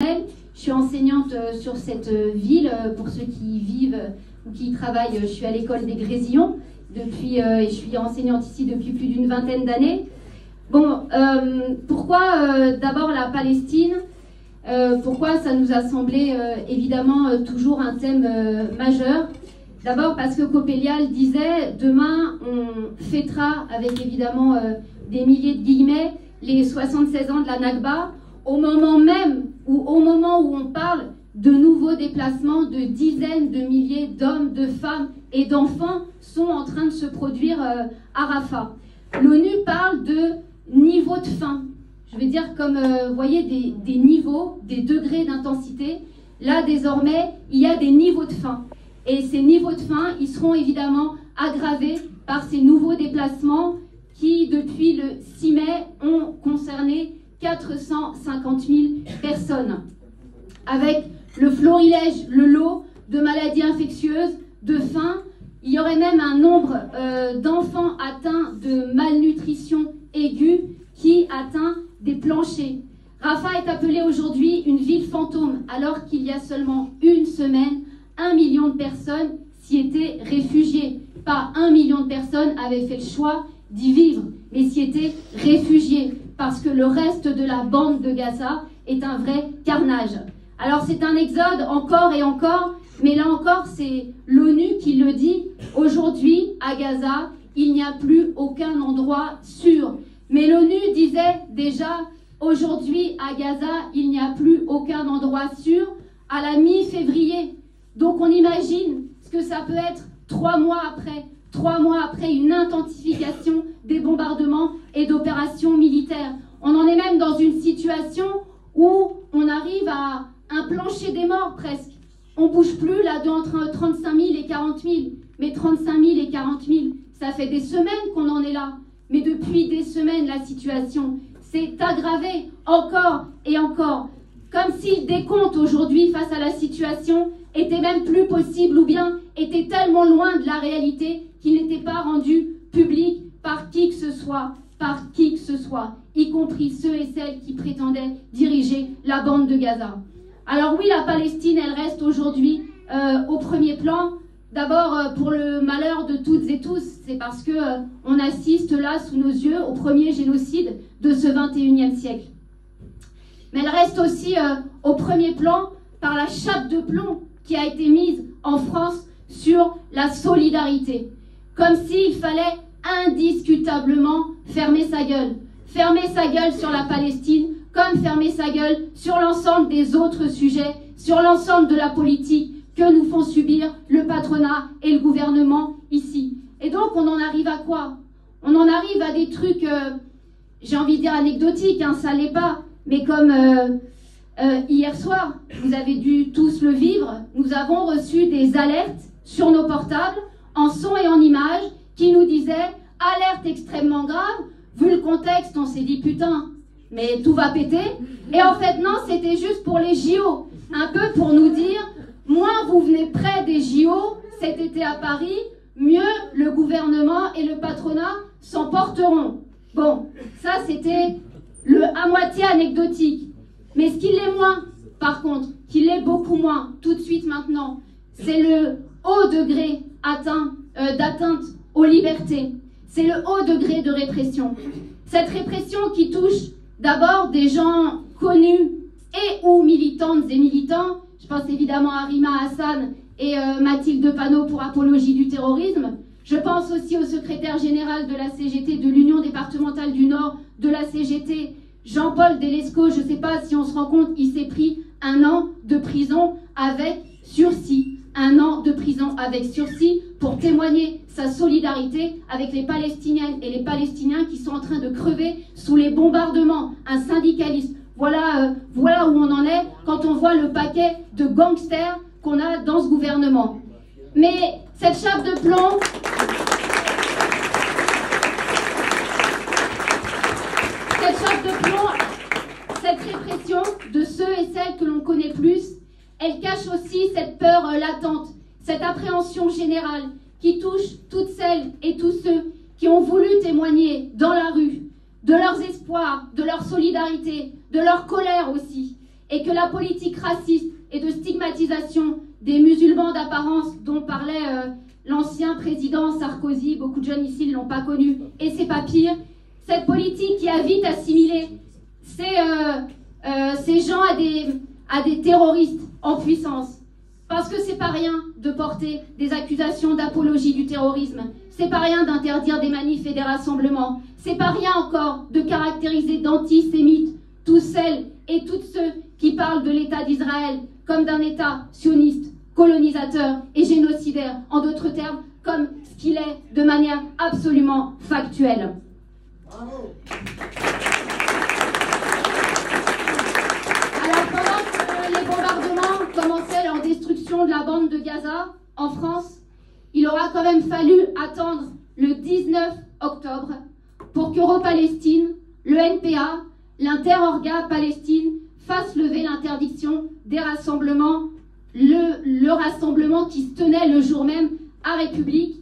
professionnelle. Je suis enseignante sur cette ville. Pour ceux qui vivent ou qui y travaillent, je suis à l'école des Grésillons et je suis enseignante ici depuis plus d'une vingtaine d'années. Bon, pourquoi d'abord la Palestine? Pourquoi ça nous a semblé évidemment toujours un thème majeur? D'abord parce que Copélial disait « Demain, on fêtera avec évidemment des milliers de guillemets les 76 ans de la Nakba, au moment où on parle de nouveaux déplacements de dizaines de milliers d'hommes, de femmes et d'enfants sont en train de se produire à Rafah. L'ONU parle de niveau de faim. Je vais dire comme, vous voyez, des niveaux, des degrés d'intensité. Là, désormais, il y a des niveaux de faim. Et ces niveaux de faim, ils seront évidemment aggravés par ces nouveaux déplacements qui, depuis le 6 mai, ont concerné 450 000 personnes. Avec le florilège, le lot de maladies infectieuses, de faim, il y aurait même un nombre d'enfants atteints de malnutrition aiguë qui atteint des planchers. Rafah est appelée aujourd'hui une ville fantôme, alors qu'il y a seulement une semaine, 1 million de personnes s'y étaient réfugiées. Pas 1 million de personnes avaient fait le choix d'y vivre, mais s'y étaient réfugiées, parce que le reste de la bande de Gaza est un vrai carnage. Alors c'est un exode encore et encore, mais là encore c'est l'ONU qui le dit. Aujourd'hui, à Gaza, il n'y a plus aucun endroit sûr. Mais l'ONU disait déjà, aujourd'hui à Gaza, il n'y a plus aucun endroit sûr à la mi-février. Donc on imagine ce que ça peut être 3 mois après une intensification des bombardements et d'opérations militaires. On en est même dans une situation où on arrive à un plancher des morts presque. On ne bouge plus là entre 35 000 et 40 000. Mais 35 000 et 40 000, ça fait des semaines qu'on en est là. Mais depuis des semaines, la situation s'est aggravée encore et encore. Comme si le décompte aujourd'hui face à la situation était même plus possible ou bien était tellement loin de la réalité qu'il n'était pas rendu public par qui que ce soit, y compris ceux et celles qui prétendaient diriger la bande de Gaza. Alors oui, la Palestine, elle reste aujourd'hui au premier plan. D'abord, pour le malheur de toutes et tous, c'est parce qu'on assiste là, sous nos yeux, au premier génocide de ce 21e siècle. Mais elle reste aussi au premier plan par la chape de plomb qui a été mise en France sur la solidarité. Comme s'il fallait indiscutablement fermer sa gueule. Fermer sa gueule sur la Palestine, comme fermer sa gueule sur l'ensemble des autres sujets, sur l'ensemble de la politique que nous font subir le patronat et le gouvernement ici. Et donc on en arrive à quoi? On en arrive à des trucs, j'ai envie de dire anecdotiques, hein, ça l'est pas, mais comme hier soir, vous avez dû tous le vivre, nous avons reçu des alertes sur nos portables, en son et en images, qui nous disaient « alerte extrêmement grave ». Vu le contexte, on s'est dit « putain, mais tout va péter ». Et en fait, non, c'était juste pour les JO. Un peu pour nous dire « moins vous venez près des JO cet été à Paris, mieux le gouvernement et le patronat s'en porteront ». Bon, ça c'était à moitié anecdotique. Mais ce qui l'est moins, par contre, qui l'est beaucoup moins, tout de suite maintenant, c'est le haut degré d'atteinte aux libertés. C'est le haut degré de répression. Cette répression qui touche d'abord des gens connus et ou militantes et militants. Je pense évidemment à Rima Hassan et Mathilde Panot pour apologie du terrorisme. Je pense aussi au secrétaire général de la CGT, de l'Union départementale du Nord, de la CGT, Jean-Paul Delesco. Je ne sais pas si on se rend compte, il s'est pris 1 an de prison avec sursis. 1 an de prison avec sursis pour témoigner sa solidarité avec les Palestiniennes et les Palestiniens qui sont en train de crever sous les bombardements. Un syndicaliste. Voilà où on en est quand on voit le paquet de gangsters qu'on a dans ce gouvernement. Mais cette chape de plomb, cette répression de ceux et celles que l'on connaît plus, elle cache aussi cette peur latente, cette appréhension générale qui touche toutes celles et tous ceux qui ont voulu témoigner dans la rue de leurs espoirs, de leur solidarité, de leur colère aussi, et que la politique raciste et de stigmatisation des musulmans d'apparence dont parlait l'ancien président Sarkozy, beaucoup de jeunes ici ne l'ont pas connu, et c'est pas pire, cette politique qui a vite assimilé ces gens à des terroristes en puissance. Parce que c'est pas rien de porter des accusations d'apologie du terrorisme, c'est pas rien d'interdire des manifs et des rassemblements, c'est pas rien encore de caractériser d'antisémites tous celles et tous ceux qui parlent de l'État d'Israël comme d'un État sioniste, colonisateur et génocidaire, en d'autres termes, comme ce qu'il est de manière absolument factuelle. Bravo. Alors pendant que les bombardements commençaient leur destruction de la bande de Gaza en France, il aura quand même fallu attendre le 19 octobre pour qu'Euro-Palestine, le NPA, l'Interorga Palestine fassent lever l'interdiction des rassemblements, le rassemblement qui se tenait le jour même à République,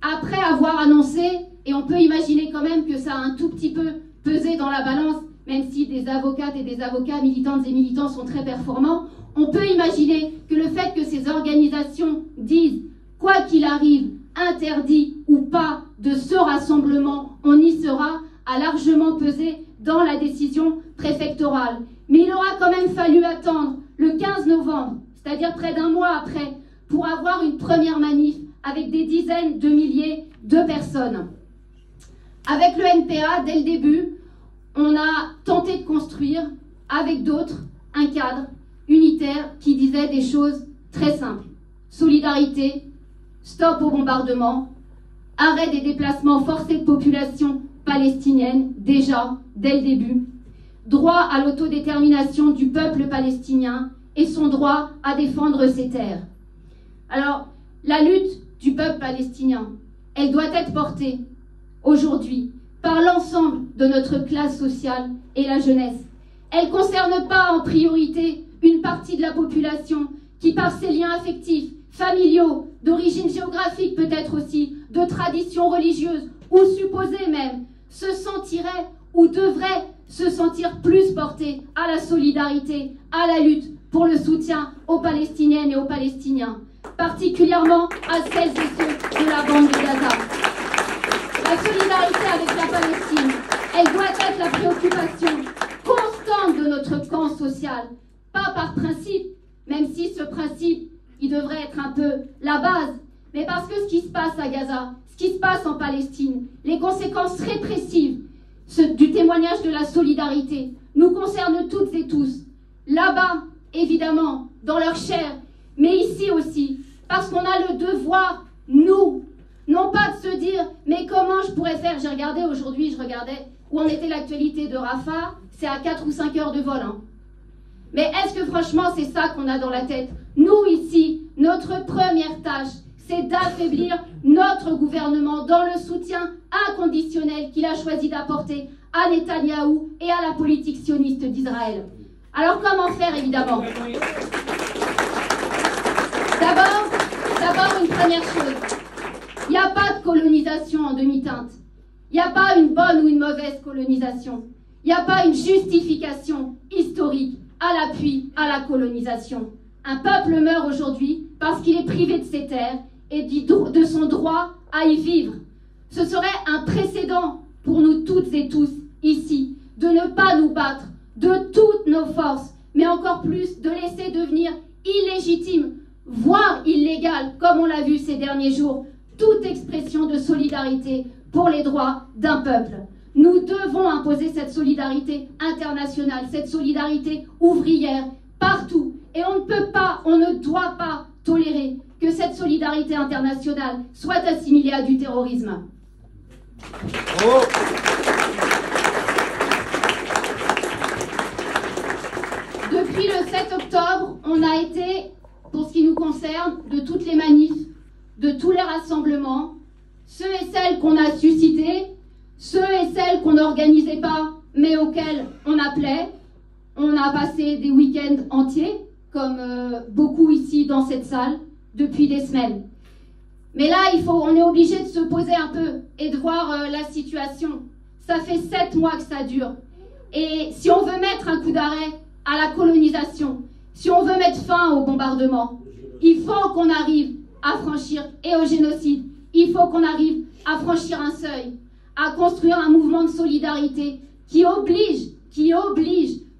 après avoir annoncé, et on peut imaginer quand même que ça a un tout petit peu pesé dans la balance, même si des avocates et des avocats, militantes et militants sont très performants, on peut imaginer que le fait que ces organisations disent, quoi qu'il arrive, interdit ou pas de ce rassemblement, on y sera, a largement pesé dans la décision préfectorale. Mais il aura quand même fallu attendre le 15 novembre, c'est-à-dire près d'un mois après, pour avoir une première manif avec des dizaines de milliers de personnes. Avec le NPA, dès le début, on a tenté de construire, avec d'autres, un cadre unitaire qui disait des choses très simples. Solidarité, stop au bombardement, arrêt des déplacements forcés de population palestinienne, déjà, dès le début, droit à l'autodétermination du peuple palestinien et son droit à défendre ses terres. Alors, la lutte du peuple palestinien, elle doit être portée aujourd'hui par l'ensemble de notre classe sociale et la jeunesse. Elle ne concerne pas en priorité une partie de la population qui, par ses liens affectifs, familiaux, d'origine géographique peut-être aussi, de tradition religieuse ou supposée même, se sentirait ou devrait se sentir plus porté à la solidarité, à la lutte pour le soutien aux Palestiniennes et aux Palestiniens, particulièrement à celles et ceux de la bande de Gaza. La solidarité avec la Palestine, elle doit être la préoccupation constante de notre camp social, pas par principe, même si ce principe, il devrait être un peu la base, mais parce que ce qui se passe à Gaza, ce qui se passe en Palestine, les conséquences répressives du témoignage de la solidarité nous concernent toutes et tous. Là-bas, évidemment, dans leur chair, mais ici aussi, parce qu'on a le devoir, nous, non pas de se dire, mais comment je pourrais faire? J'ai regardé aujourd'hui, où en était l'actualité de Rafah, c'est à 4 ou 5 heures de vol. Hein. Mais est-ce que franchement, c'est ça qu'on a dans la tête? Nous, ici, notre première tâche, c'est d'affaiblir notre gouvernement dans le soutien inconditionnel qu'il a choisi d'apporter à Netanyahou et à la politique sioniste d'Israël. Alors comment faire, évidemment? D'abord, une première chose. Il n'y a pas de colonisation en demi-teinte. Il n'y a pas une bonne ou une mauvaise colonisation. Il n'y a pas une justification historique à l'appui à la colonisation. Un peuple meurt aujourd'hui parce qu'il est privé de ses terres et de son droit à y vivre. Ce serait un précédent pour nous toutes et tous ici de ne pas nous battre de toutes nos forces, mais encore plus de laisser devenir illégitime, voire illégale, comme on l'a vu ces derniers jours, toute expression de solidarité pour les droits d'un peuple. Nous devons imposer cette solidarité internationale, cette solidarité ouvrière, partout. Et on ne peut pas, on ne doit pas tolérer que cette solidarité internationale soit assimilée à du terrorisme. Oh. Depuis le 7 octobre, on a été, pour ce qui nous concerne, de toutes les manifs, de tous les rassemblements, ceux et celles qu'on a suscités, ceux et celles qu'on n'organisait pas, mais auxquels on appelait. On a passé des week-ends entiers, comme beaucoup ici dans cette salle, depuis des semaines. Mais là, on est obligé de se poser un peu et de voir la situation. Ça fait 7 mois que ça dure. Et si on veut mettre un coup d'arrêt à la colonisation, si on veut mettre fin au bombardement, il faut qu'on arrive à franchir, et au génocide, il faut qu'on arrive à franchir un seuil, à construire un mouvement de solidarité qui oblige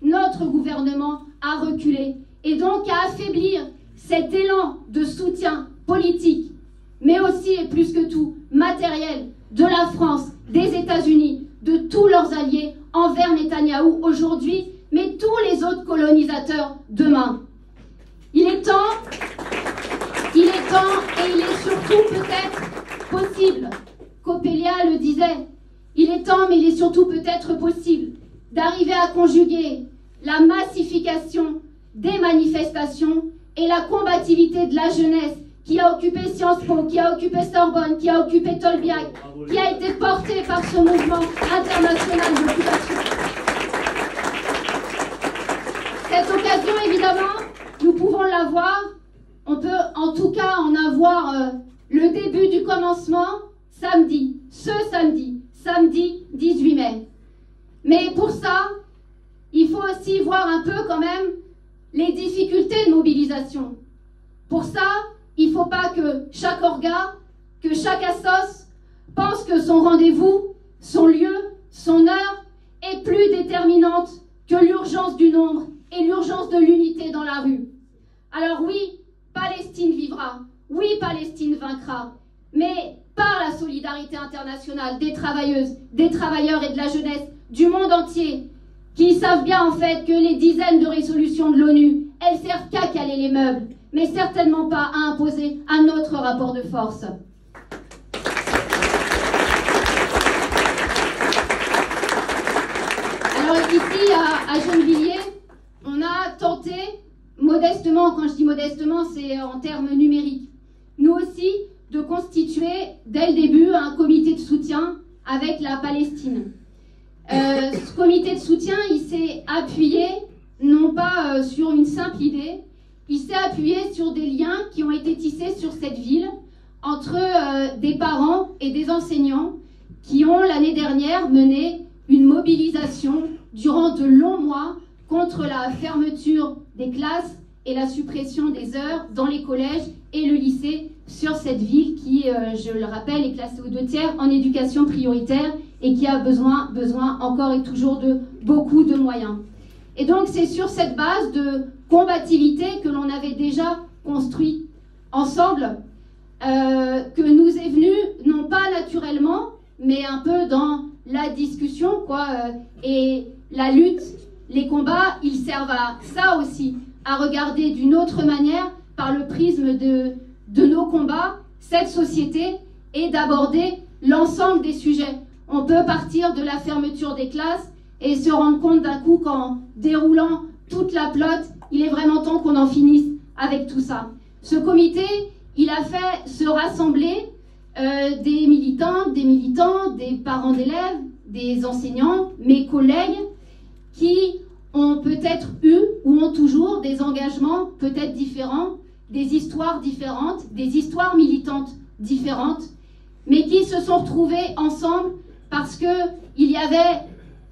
notre gouvernement à reculer et donc à affaiblir cet élan de soutien politique, mais aussi et plus que tout matériel de la France, des États-Unis, de tous leurs alliés envers Netanyahou aujourd'hui, mais tous les autres colonisateurs demain. Il est temps et il est surtout peut-être possible, Coppelia le disait, il est temps mais il est surtout peut-être possible d'arriver à conjuguer la massification des manifestations et la combativité de la jeunesse qui a occupé Sciences Po, qui a occupé Sorbonne, qui a occupé Tolbiac, qui a été portée par ce mouvement international d'occupation. Cette occasion, évidemment, nous pouvons l'avoir. On peut en tout cas en avoir le début du commencement samedi, samedi 18 mai. Mais pour ça, il faut aussi voir un peu quand même les difficultés de mobilisation. Pour ça, il ne faut pas que chaque orga, que chaque assos pense que son rendez-vous, son lieu, son heure est plus déterminante que l'urgence du nombre et l'urgence de l'unité dans la rue. Alors oui, Palestine vivra, oui, Palestine vaincra, mais par la solidarité internationale des travailleuses, des travailleurs et de la jeunesse du monde entier, qui savent bien en fait que les dizaines de résolutions de l'ONU, elles servent qu'à caler les meubles, mais certainement pas à imposer un autre rapport de force. Alors ici, à Gennevilliers, on a tenté, modestement, quand je dis modestement, c'est en termes numériques, nous aussi, de constituer dès le début un comité de soutien avec la Palestine. Ce comité de soutien, il s'est appuyé, non pas sur une simple idée, il s'est appuyé sur des liens qui ont été tissés sur cette ville entre des parents et des enseignants qui ont l'année dernière mené une mobilisation durant de longs mois contre la fermeture des classes et la suppression des heures dans les collèges et le lycée sur cette ville qui, je le rappelle, est classée aux 2/3 en éducation prioritaire et qui a besoin encore et toujours de beaucoup de moyens. Et donc c'est sur cette base de combativité que l'on avait déjà construit ensemble que nous est venu, non pas naturellement, mais un peu dans la discussion, quoi, et la lutte, les combats, ils servent à ça aussi, à regarder d'une autre manière, par le prisme de nos combats, cette société, et d'aborder l'ensemble des sujets. On peut partir de la fermeture des classes et se rendre compte d'un coup qu'en déroulant toute la pelote, il est vraiment temps qu'on en finisse avec tout ça. Ce comité, il a fait se rassembler des militantes, des militants, des parents d'élèves, des enseignants, mes collègues, qui ont peut-être eu ou ont toujours des engagements peut-être différents, des histoires différentes, des histoires militantes différentes, mais qui se sont retrouvés ensemble parce qu'il y avait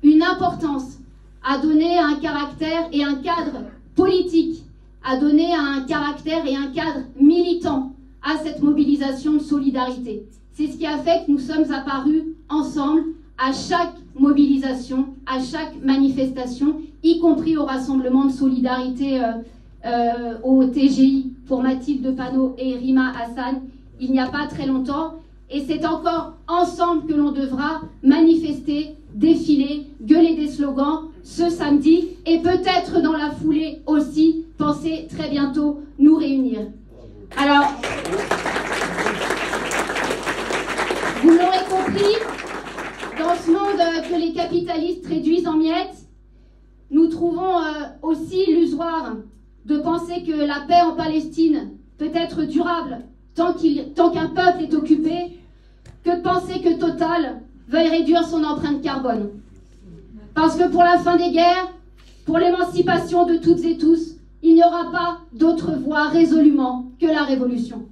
une importance à donner un caractère et un cadre politique, à donner un caractère et un cadre militant à cette mobilisation de solidarité. C'est ce qui a fait que nous sommes apparus ensemble à chaque mobilisation, à chaque manifestation, y compris au rassemblement de solidarité au TGI pour Mathilde Panot et Rima Hassan il n'y a pas très longtemps. Et c'est encore ensemble que l'on devra manifester, défiler, gueuler des slogans ce samedi et peut-être dans la foulée aussi penser très bientôt nous réunir. Alors, vous l'aurez compris, dans ce monde que les capitalistes réduisent en miettes, nous trouvons aussi illusoire de penser que la paix en Palestine peut être durable tant qu'un peuple est occupé, que de penser que Total veuille réduire son empreinte carbone. Parce que pour la fin des guerres, pour l'émancipation de toutes et tous, il n'y aura pas d'autre voie résolument que la révolution.